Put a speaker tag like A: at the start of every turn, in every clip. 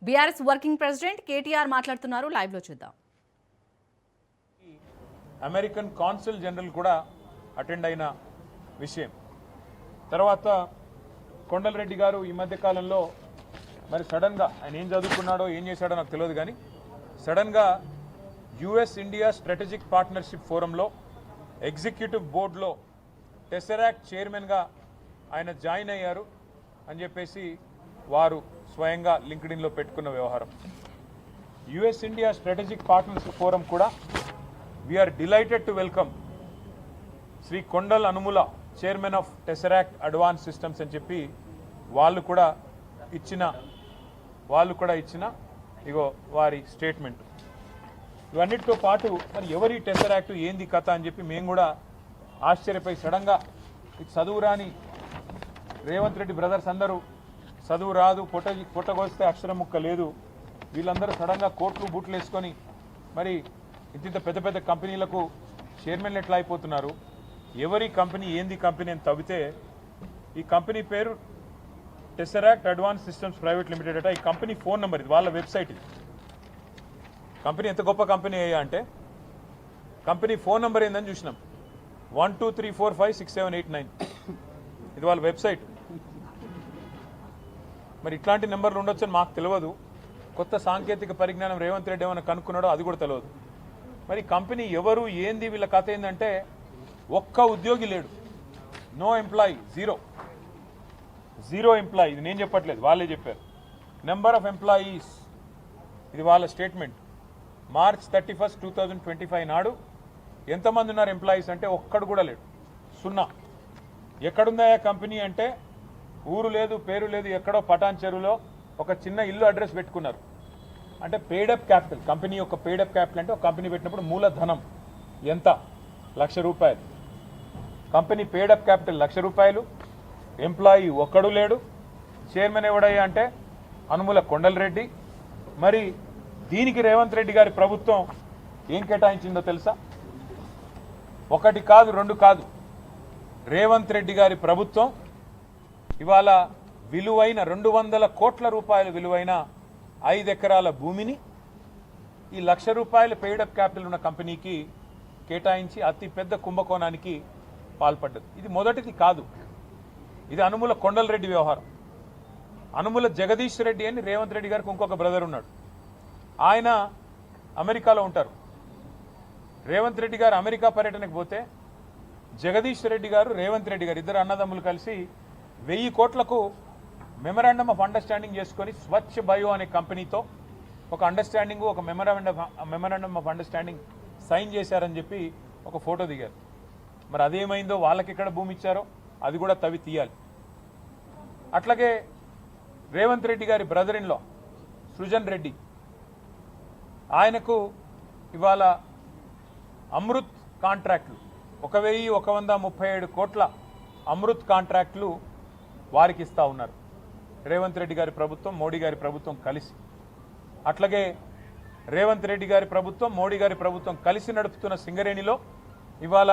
A: BRS working president KTR మాట్లాడుతున్నారు. Live లో చూద్దాం.
B: అమెరికన్ కాన్సుల్ జనరల్ కూడా అటెండ్ అయిన విషయం. తర్వాత కొండలరెడ్డి గారు ఈ మధ్య కాలంలో మరి సడన్గా ఆయన ఏం చదువుకున్నాడో ఏం చేశాడో నాకు తెలియదు, కానీ సడన్గా యుఎస్ ఇండియా స్ట్రాటజిక్ పార్ట్నర్షిప్ ఫోరంలో ఎగ్జిక్యూటివ్ బోర్డులో టెసరాక్ట్ చైర్మన్గా ఆయన జాయిన్ అయ్యారు అని చెప్పేసి వారు స్వయంగా లింక్డ్ఇన్లో పెట్టుకున్న వ్యవహారం. US India strategic partnership forum కూడా we're delighted to welcome Sri Kondal Anumula chairman of Tesseract Advance Systems అని చెప్పి వాళ్ళు కూడా ఇచ్చిన ఇగో వారి స్టేట్మెంట్. ఇవన్నిటితో పాటు మరి ఎవరి టెసరాక్ట్ ఏంది కథ అని చెప్పి మేము కూడా ఆశ్చర్యపోయి సడన్గా ఇది చదువు రాని రేవంత్ రెడ్డి బ్రదర్స్ అందరూ చదువు రాదు, పొట్టగొస్తే అక్షరం ముక్క లేదు, వీళ్ళందరూ సడన్గా కోట్లు బూట్లు వేసుకొని మరి ఇంత పెద్ద పెద్ద కంపెనీలకు చైర్మన్లు ఎట్లా అయిపోతున్నారు, ఎవరి కంపెనీ ఏంది కంపెనీ అని తవ్వితే ఈ కంపెనీ పేరు టెసరాక్ట్ అడ్వాన్స్ సిస్టమ్స్ ప్రైవేట్ లిమిటెడ్ అట. ఈ కంపెనీ ఫోన్ నెంబర్ ఇది, వాళ్ళ వెబ్సైట్ ఇది. కంపెనీ ఎంత గొప్ప కంపెనీ అయ్యా అంటే కంపెనీ ఫోన్ నెంబర్ ఏందని చూసినాం, 1234567889. ఇది వాళ్ళ వెబ్సైట్. మరి ఇట్లాంటి నెంబర్లు ఉండొచ్చని మాకు తెలియదు. కొత్త సాంకేతిక పరిజ్ఞానం రేవంత్ రెడ్డి ఏమైనా కనుక్కున్నాడో అది కూడా తెలియదు. మరి కంపెనీ ఎవరు ఏంది వీళ్ళ కథ ఏంటంటే ఒక్క ఉద్యోగి లేడు, నో ఎంప్లాయీ, జీరో ఎంప్లాయీ. ఇది నేను చెప్పట్లేదు, వాళ్ళే చెప్పారు. నెంబర్ ఆఫ్ ఎంప్లాయీస్, ఇది వాళ్ళ స్టేట్మెంట్. మార్చ్ 31, 2025 నాడు ఎంతమంది ఉన్నారు ఎంప్లాయీస్ అంటే ఒక్కడు కూడా లేడు, 0. ఎక్కడుందా కంపెనీ అంటే ఊరు లేదు, పేరు లేదు, ఎక్కడో పటాన్ చెరువులో ఒక చిన్న ఇల్లు అడ్రస్ పెట్టుకున్నారు. అంటే పేడప్ క్యాపిటల్, కంపెనీ యొక్క పేడప్ క్యాపిటల్ అంటే ఒక కంపెనీ పెట్టినప్పుడు మూలధనం ఎంత, ₹1,00,000. కంపెనీ పేడప్ క్యాపిటల్ ₹1,00,000, ఎంప్లాయీ ఒక్కడు లేడు. చైర్మన్ ఎవడయ్యా అంటే అనుముల కొండలరెడ్డి. మరి దీనికి రేవంత్ రెడ్డి గారి ప్రభుత్వం ఏం కేటాయించిందో తెలుసా? 1 కాదు 2 కాదు, రేవంత్ రెడ్డి గారి ప్రభుత్వం ఇవాళ విలువైన 200 కోట్ల రూపాయల విలువైన 5 ఎకరాల భూమిని ఈ ₹1,00,000 పెయిడప్ క్యాపిటల్ ఉన్న కంపెనీకి కేటాయించి అతి పెద్ద కుంభకోణానికి పాల్పడ్డది. ఇది మొదటిది కాదు, ఇది అనుముల కొండలరెడ్డి వ్యవహారం. అనుముల జగదీష్ రెడ్డి అని రేవంత్ రెడ్డి గారికి ఇంకొక బ్రదర్ ఉన్నాడు, ఆయన అమెరికాలో ఉంటారు. రేవంత్ రెడ్డి గారు అమెరికా పర్యటనకు పోతే జగదీష్ రెడ్డి గారు రేవంత్ రెడ్డి గారు ఇద్దరు అన్నదమ్ములు కలిసి 1000 కోట్లకు మెమరాండమ్ ఆఫ్ అండర్స్టాండింగ్ చేసుకొని స్వచ్ఛ బయో అనే కంపెనీతో ఒక అండర్స్టాండింగ్, ఒక మెమరాండమ్ ఆఫ్ అండర్స్టాండింగ్ సైన్ చేశారని చెప్పి ఒక ఫోటో దిగారు. మరి అదేమైందో, వాళ్ళకి ఎక్కడ భూమి ఇచ్చారో అది కూడా తవ్వి తీయాలి. అట్లాగే రేవంత్ రెడ్డి గారి brother in law Srujan Reddy, ఆయనకు ఇవాళ అమృత్ కాంట్రాక్టులు 1,137 కోట్ల అమృత్ కాంట్రాక్టులు వారికి ఇస్తూ ఉన్నారు రేవంత్ రెడ్డి గారి ప్రభుత్వం, మోడీ గారి ప్రభుత్వం కలిసి. అట్లాగే రేవంత్ రెడ్డి గారి ప్రభుత్వం, మోడీ గారి ప్రభుత్వం కలిసి నడుపుతున్న సింగరేణిలో ఇవాళ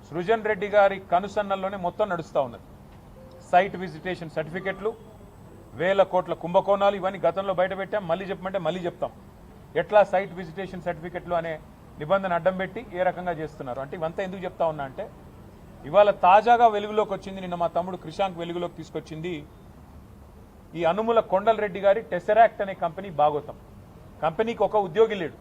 B: సృజన్ రెడ్డి గారి కనుసన్నల్లోనే మొత్తం నడుస్తూ ఉన్నది. సైట్ విజిటేషన్ సర్టిఫికెట్లు, 1000 కోట్ల కుంభకోణాలు, ఇవన్నీ గతంలో బయటపెట్టాం. మళ్ళీ చెప్పమంటే మళ్ళీ చెప్తాం. ఎట్లా సైట్ విజిటేషన్ సర్టిఫికెట్లు అనే నిబంధన అడ్డం పెట్టి ఏ రకంగా చేస్తున్నారు అంటే ఇవంతా ఎందుకు చెప్తా ఉన్నా అంటే ఇవాళ తాజాగా వెలుగులోకి వచ్చింది, నిన్న మా తమ్ముడు క్రిషాంక్ వెలుగులోకి తీసుకొచ్చింది ఈ అనుముల కొండలరెడ్డి గారి టెసరాక్ట్ అనే కంపెనీ బాగోతం. కంపెనీకి ఒక ఉద్యోగి లేడు,